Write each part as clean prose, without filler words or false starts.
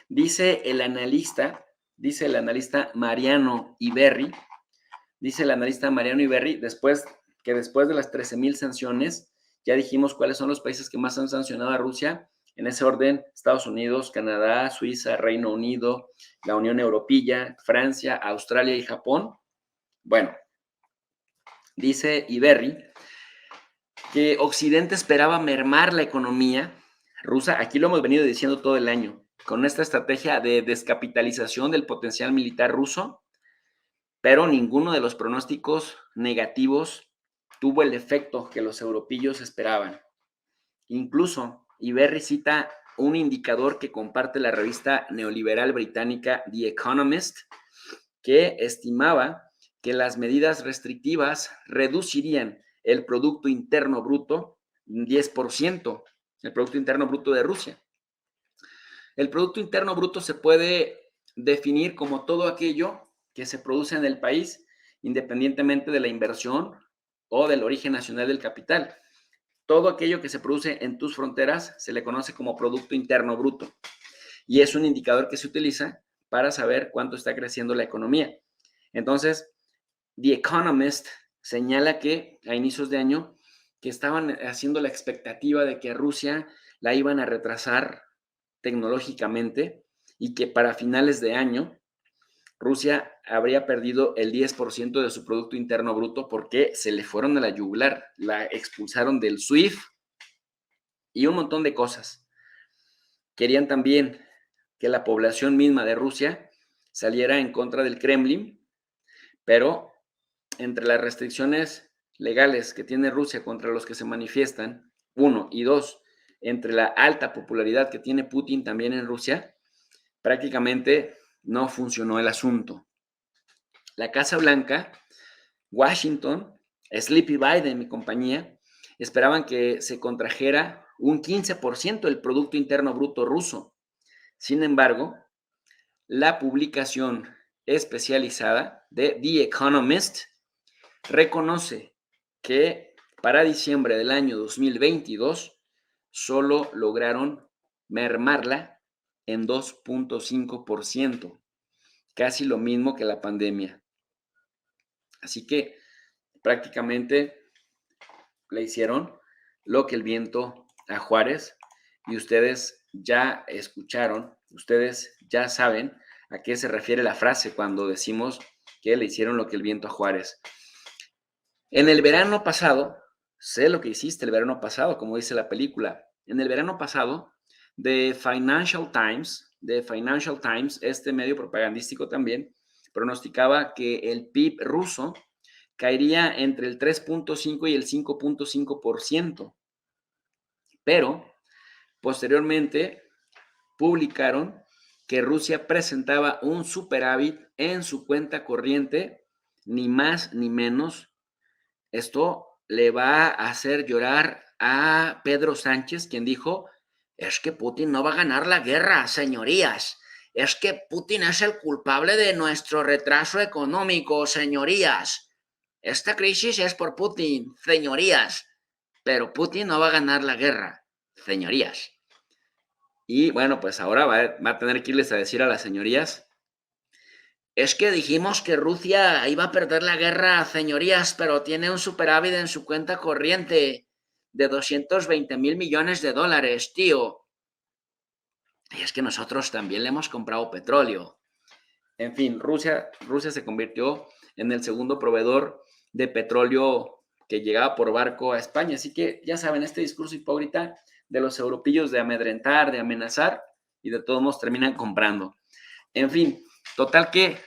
Dice el analista Mariano Iberri, después de las 13,000 sanciones, ya dijimos cuáles son los países que más han sancionado a Rusia. En ese orden, Estados Unidos, Canadá, Suiza, Reino Unido, la Unión Europea, Francia, Australia y Japón. Bueno, dice Iberri que Occidente esperaba mermar la economía rusa. Aquí lo hemos venido diciendo todo el año, con esta estrategia de descapitalización del potencial militar ruso, pero ninguno de los pronósticos negativos tuvo el efecto que los europeos esperaban. Incluso, Iberri cita un indicador que comparte la revista neoliberal británica The Economist, que estimaba que las medidas restrictivas reducirían el Producto Interno Bruto 10%, el Producto Interno Bruto de Rusia. El Producto Interno Bruto se puede definir como todo aquello que se produce en el país, independientemente de la inversión o del origen nacional del capital. Todo aquello que se produce en tus fronteras se le conoce como Producto Interno Bruto y es un indicador que se utiliza para saber cuánto está creciendo la economía. Entonces, The Economist señala que a inicios de año que estaban haciendo la expectativa de que a Rusia la iban a retrasar tecnológicamente y que para finales de año Rusia habría perdido el 10% de su Producto Interno Bruto porque se le fueron a la yugular, la expulsaron del SWIFT y un montón de cosas. Querían también que la población misma de Rusia saliera en contra del Kremlin, pero entre las restricciones legales que tiene Rusia contra los que se manifiestan, uno, y dos, entre la alta popularidad que tiene Putin también en Rusia, prácticamente no funcionó el asunto. La Casa Blanca, Washington, Sleepy Biden y compañía esperaban que se contrajera un 15% el Producto Interno Bruto ruso. Sin embargo, la publicación especializada de The Economist reconoce que para diciembre del año 2022 solo lograron mermarla en 2.5%, casi lo mismo que la pandemia. Así que prácticamente le hicieron lo que el viento a Juárez y ustedes ya escucharon, ustedes ya saben a qué se refiere la frase cuando decimos que le hicieron lo que el viento a Juárez. En el verano pasado, sé lo que hiciste el verano pasado, como dice la película. En el verano pasado, The Financial Times, este medio propagandístico también, pronosticaba que el PIB ruso caería entre el 3.5 y el 5.5%. Pero, posteriormente, publicaron que Rusia presentaba un superávit en su cuenta corriente, ni más ni menos. Esto le va a hacer llorar a Pedro Sánchez, quien dijo, es que Putin no va a ganar la guerra, señorías. Es que Putin es el culpable de nuestro retraso económico, señorías. Esta crisis es por Putin, señorías. Pero Putin no va a ganar la guerra, señorías. Y bueno, pues ahora va a tener que irles a decir a las señorías, es que dijimos que Rusia iba a perder la guerra, señorías, pero tiene un superávit en su cuenta corriente de 220 millones de dólares, tío. Y es que nosotros también le hemos comprado petróleo. En fin, Rusia se convirtió en el segundo proveedor de petróleo que llegaba por barco a España. Así que ya saben, este discurso hipócrita de los europeos de amedrentar, de amenazar, y de todos modos terminan comprando. En fin, total que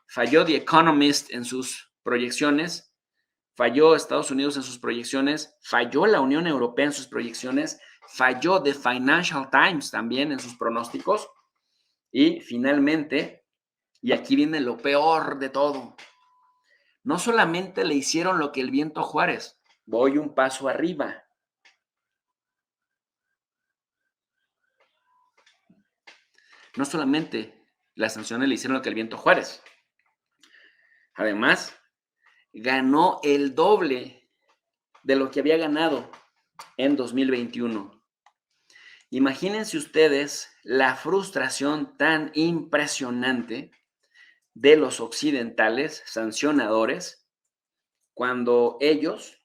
falló The Economist en sus proyecciones, falló Estados Unidos en sus proyecciones, falló la Unión Europea en sus proyecciones, falló The Financial Times también en sus pronósticos, y finalmente, y aquí viene lo peor de todo, no solamente le hicieron lo que el viento a Juárez, voy un paso arriba. No solamente las sanciones le hicieron lo que el viento a Juárez, además ganó el doble de lo que había ganado en 2021. Imagínense ustedes la frustración tan impresionante de los occidentales sancionadores cuando ellos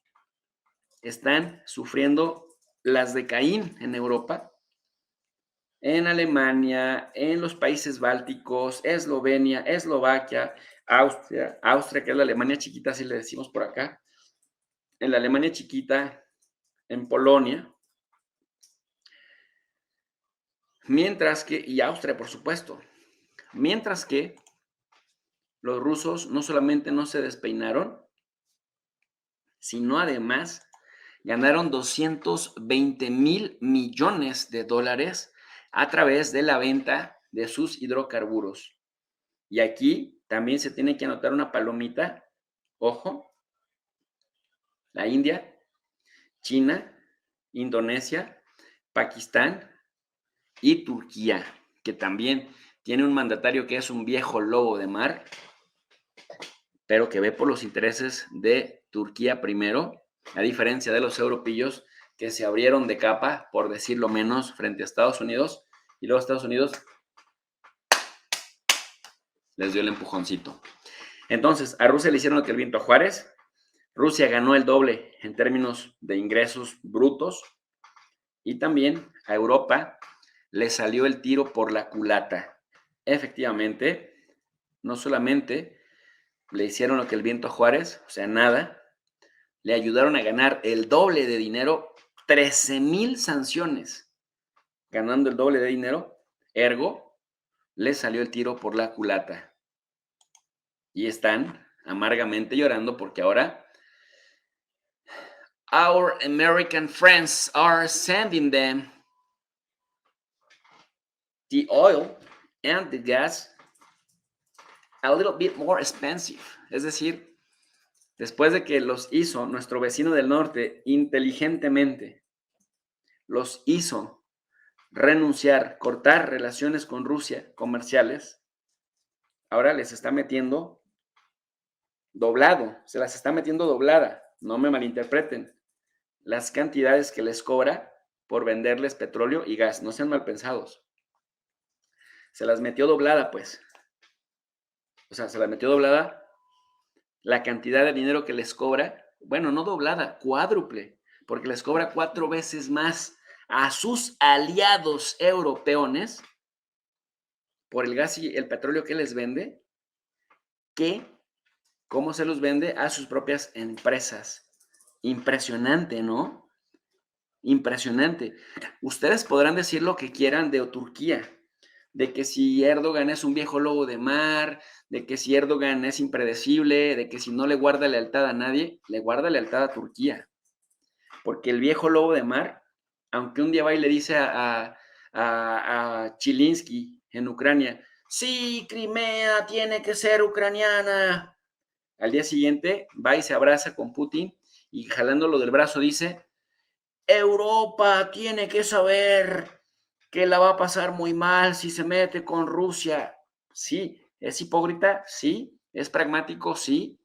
están sufriendo las de Caín en Europa, en Alemania, en los países bálticos, Eslovenia, Eslovaquia, Austria, que es la Alemania chiquita, así le decimos por acá, en la Alemania chiquita, en Polonia, mientras que, y Austria, por supuesto, mientras que los rusos no solamente no se despeinaron, sino además ganaron 220 mil millones de dólares a través de la venta de sus hidrocarburos. Y aquí también se tiene que anotar una palomita, ojo, la India, China, Indonesia, Pakistán y Turquía, que también tiene un mandatario que es un viejo lobo de mar, pero que ve por los intereses de Turquía primero, a diferencia de los europillos que se abrieron de capa, por decirlo menos, frente a Estados Unidos, y luego Estados Unidos les dio el empujoncito. Entonces, a Rusia le hicieron lo que el viento a Juárez. Rusia ganó el doble en términos de ingresos brutos, y también a Europa le salió el tiro por la culata. Efectivamente, no solamente le hicieron lo que el viento a Juárez, o sea, nada, le ayudaron a ganar el doble de dinero, 13,000 sanciones, ganando el doble de dinero, ergo, le salió el tiro por la culata. Y están amargamente llorando porque ahora our American friends are sending them the oil and the gas a little bit more expensive. Es decir, después de que los hizo nuestro vecino del norte inteligentemente, los hizo renunciar, cortar relaciones con Rusia comerciales, ahora les está metiendo doblado, se las está metiendo doblada, no me malinterpreten, las cantidades que les cobra por venderles petróleo y gas, no sean mal pensados. Se las metió doblada, pues. O sea, se las metió doblada la cantidad de dinero que les cobra, bueno, no doblada, cuádruple, porque les cobra 4 veces más a sus aliados europeos por el gas y el petróleo que les vende, que cómo se los vende a sus propias empresas. Impresionante, ¿no? Impresionante. Ustedes podrán decir lo que quieran de Turquía, de que si Erdogan es un viejo lobo de mar, de que si Erdogan es impredecible, de que si no le guarda lealtad a nadie, le guarda lealtad a Turquía. Porque el viejo lobo de mar, aunque un día va y le dice a Chilinsky en Ucrania, sí, Crimea tiene que ser ucraniana. Al día siguiente va y se abraza con Putin y jalándolo del brazo dice, Europa tiene que saber que la va a pasar muy mal si se mete con Rusia. Sí, es hipócrita, sí, es pragmático, sí,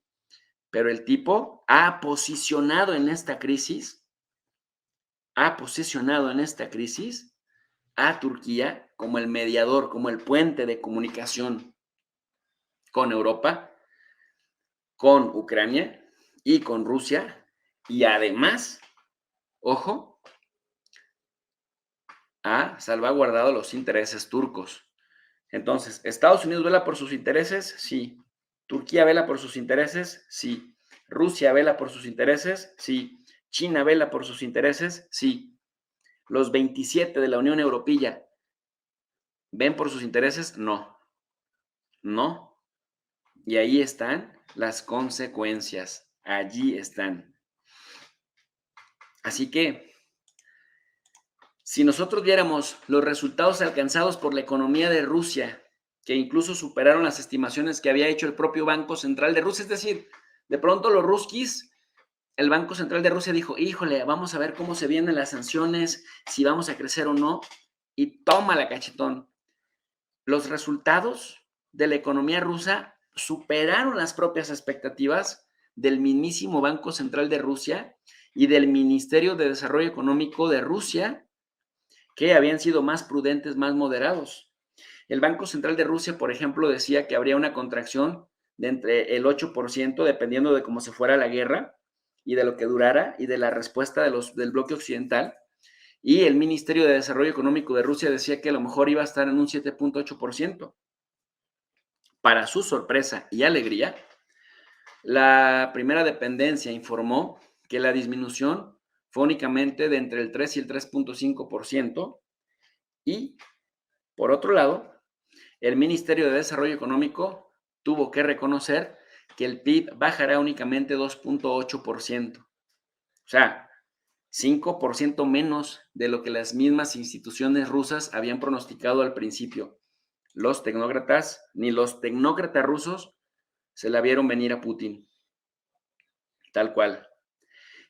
pero el tipo ha posicionado en esta crisis a Turquía como el mediador, como el puente de comunicación con Europa, con Ucrania y con Rusia, y además, ojo, ha salvaguardado los intereses turcos. Entonces, ¿Estados Unidos vela por sus intereses? Sí. ¿Turquía vela por sus intereses? Sí. ¿Rusia vela por sus intereses? Sí. ¿China vela por sus intereses? Sí. ¿Los 27 de la Unión Europea ven por sus intereses? No. No. Y ahí están las consecuencias. Allí están. Así que, si nosotros viéramos los resultados alcanzados por la economía de Rusia, que incluso superaron las estimaciones que había hecho el propio Banco Central de Rusia, es decir, de pronto los ruskis, el Banco Central de Rusia dijo, híjole, vamos a ver cómo se vienen las sanciones, si vamos a crecer o no, y toma la cachetón. Los resultados de la economía rusa superaron las propias expectativas del mismísimo Banco Central de Rusia y del Ministerio de Desarrollo Económico de Rusia, que habían sido más prudentes, más moderados. El Banco Central de Rusia, por ejemplo, decía que habría una contracción de entre el 8%, dependiendo de cómo se fuera la guerra y de lo que durara y de la respuesta del bloque occidental. Y el Ministerio de Desarrollo Económico de Rusia decía que a lo mejor iba a estar en un 7.8%. Para su sorpresa y alegría, la primera dependencia informó que la disminución fue únicamente de entre el 3 y el 3.5%. Y, por otro lado, el Ministerio de Desarrollo Económico tuvo que reconocer que el PIB bajará únicamente 2.8%. O sea, 5% menos de lo que las mismas instituciones rusas habían pronosticado al principio. Los tecnócratas, ni los tecnócratas rusos, se la vieron venir a Putin. Tal cual.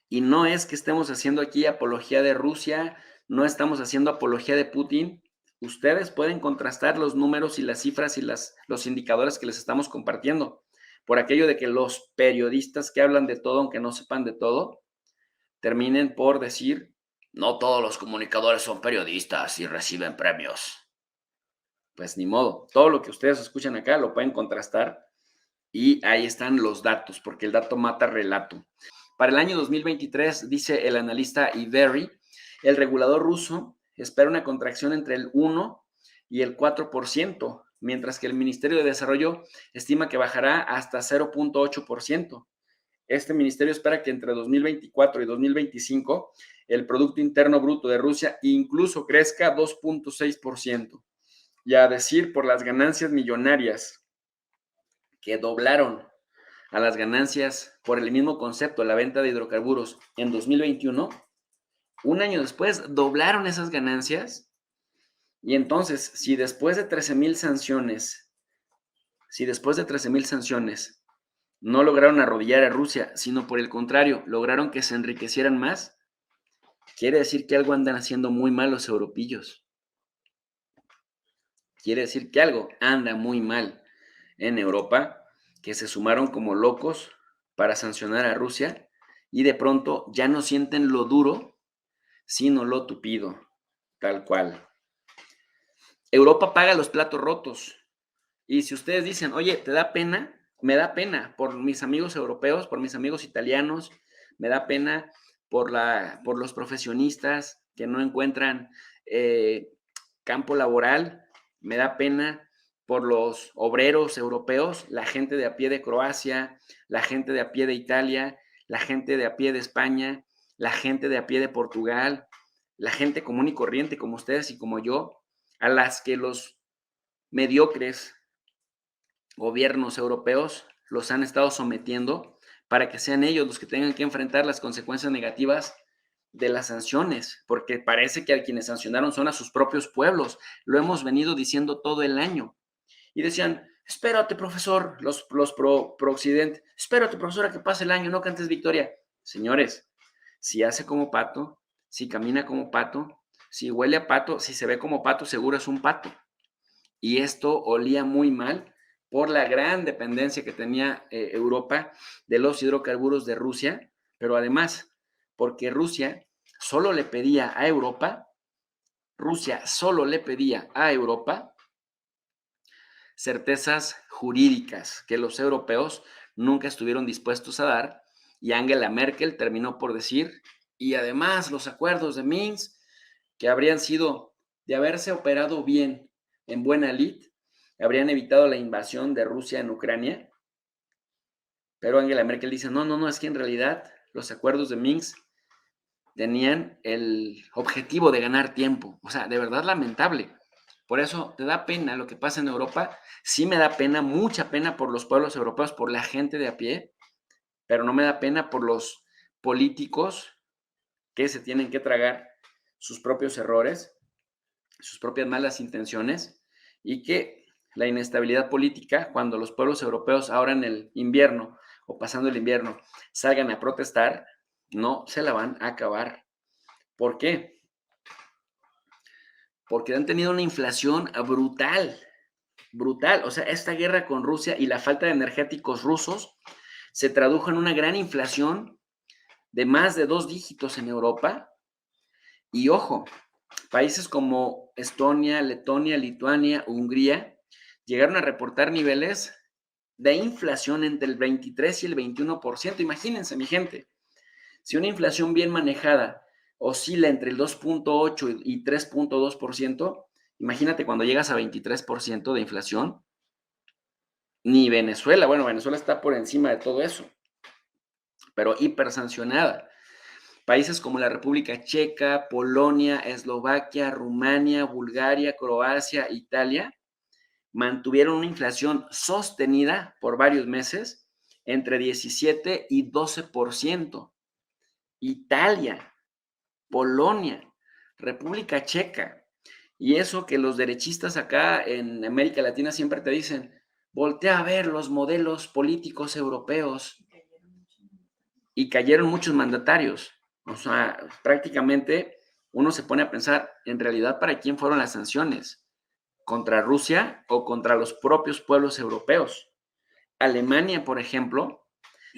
Y no es que estemos haciendo aquí apología de Rusia, no estamos haciendo apología de Putin. Ustedes pueden contrastar los números y las cifras y los indicadores que les estamos compartiendo. Por aquello de que los periodistas que hablan de todo, aunque no sepan de todo, terminen por decir, no todos los comunicadores son periodistas y reciben premios. Pues ni modo, todo lo que ustedes escuchan acá lo pueden contrastar y ahí están los datos, porque el dato mata relato. Para el año 2023, dice el analista Iveri, el regulador ruso espera una contracción entre el 1 y el 4%, mientras que el Ministerio de Desarrollo estima que bajará hasta 0.8%. Este ministerio espera que entre 2024 y 2025 el Producto Interno Bruto de Rusia incluso crezca 2.6%. Y a decir por las ganancias millonarias que doblaron a las ganancias por el mismo concepto, la venta de hidrocarburos en 2021, un año después doblaron esas ganancias. Y entonces, si después de 13,000 sanciones, no lograron arrodillar a Rusia, sino por el contrario, lograron que se enriquecieran más, quiere decir que algo andan haciendo muy mal los europillos. Quiere decir que algo anda muy mal en Europa, que se sumaron como locos para sancionar a Rusia y de pronto ya no sienten lo duro, sino lo tupido, tal cual. Europa paga los platos rotos. Y si ustedes dicen, oye, ¿te da pena? Me da pena por mis amigos europeos, por mis amigos italianos, me da pena por los profesionistas que no encuentran campo laboral, me da pena por los obreros europeos, la gente de a pie de Croacia, la gente de a pie de Italia, la gente de a pie de España, la gente de a pie de Portugal, la gente común y corriente como ustedes y como yo, a las que los mediocres gobiernos europeos los han estado sometiendo para que sean ellos los que tengan que enfrentar las consecuencias negativas de las sanciones, porque parece que a quienes sancionaron son a sus propios pueblos. Lo hemos venido diciendo todo el año. Y decían, espérate, profesor, los pro Occidente, espérate, profesor, a que pase el año, no cantes victoria. Señores, si hace como pato, si camina como pato, si huele a pato, si se ve como pato, seguro es un pato. Y esto olía muy mal por la gran dependencia que tenía Europa de los hidrocarburos de Rusia, pero además porque Rusia solo le pedía a Europa certezas jurídicas que los europeos nunca estuvieron dispuestos a dar, y Angela Merkel terminó por decir, y además los acuerdos de Minsk, que habrían sido de haberse operado bien en buena lid, habrían evitado la invasión de Rusia en Ucrania. Pero Angela Merkel dice, no, es que en realidad los acuerdos de Minsk tenían el objetivo de ganar tiempo. O sea, de verdad lamentable. Por eso te da pena lo que pasa en Europa. Sí me da pena, mucha pena por los pueblos europeos, por la gente de a pie, pero no me da pena por los políticos que se tienen que tragar sus propios errores, sus propias malas intenciones, y que la inestabilidad política, cuando los pueblos europeos ahora en el invierno o pasando el invierno salgan a protestar, no se la van a acabar. ¿Por qué? Porque han tenido una inflación brutal. O sea, esta guerra con Rusia y la falta de energéticos rusos se tradujo en una gran inflación de más de 2 dígitos en Europa. Y ojo, Países como Estonia, Letonia, Lituania, Hungría llegaron a reportar niveles de inflación entre el 23 y el 21%. Imagínense, mi gente, si una inflación bien manejada oscila entre el 2.8 y 3.2%, imagínate cuando llegas a 23% de inflación, ni Venezuela, bueno, Venezuela está por encima de todo eso, pero hipersancionada. Países como la República Checa, Polonia, Eslovaquia, Rumania, Bulgaria, Croacia, Italia, mantuvieron una inflación sostenida por varios meses entre 17 y 12%. Italia, Polonia, República Checa. Y eso que los derechistas acá en América Latina siempre te dicen, voltea a ver los modelos políticos europeos. Y cayeron muchos mandatarios. O sea, prácticamente uno se pone a pensar, en realidad, ¿para quién fueron las sanciones? ¿Contra Rusia o contra los propios pueblos europeos? Alemania, por ejemplo,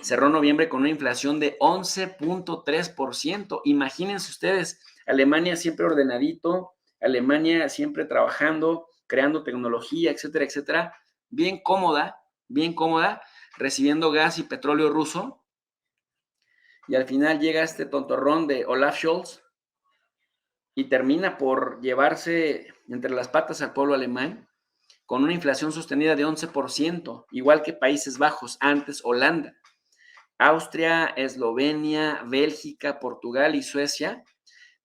cerró noviembre con una inflación de 11.3%. Imagínense ustedes, Alemania siempre ordenadito, Alemania siempre trabajando, creando tecnología, etcétera, etcétera, bien cómoda, recibiendo gas y petróleo ruso, y al final llega este tontorrón de Olaf Scholz y termina por llevarse entre las patas al pueblo alemán con una inflación sostenida de 11%, igual que Países Bajos, antes Holanda. Austria, Eslovenia, Bélgica, Portugal y Suecia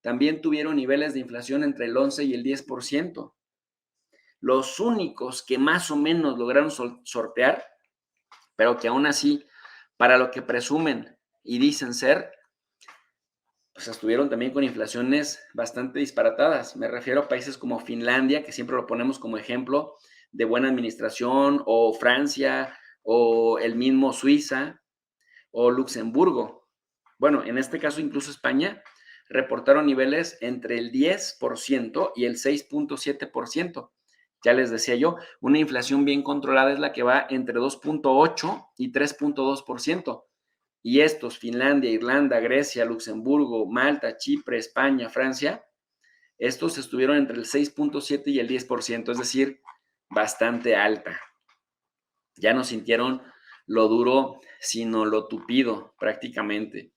también tuvieron niveles de inflación entre el 11 y el 10%. Los únicos que más o menos lograron sortear, pero que aún así, para lo que presumen y dicen ser, pues estuvieron también con inflaciones bastante disparatadas. Me refiero a países como Finlandia, que siempre lo ponemos como ejemplo de buena administración, o Francia, o el mismo Suiza, o Luxemburgo. Bueno, en este caso incluso España reportaron niveles entre el 10% y el 6.7%. Ya les decía yo, una inflación bien controlada es la que va entre 2.8 y 3.2%. Y estos, Finlandia, Irlanda, Grecia, Luxemburgo, Malta, Chipre, España, Francia, estos estuvieron entre el 6.7 y el 10%, es decir, bastante alta. Ya no sintieron lo duro, sino lo tupido prácticamente.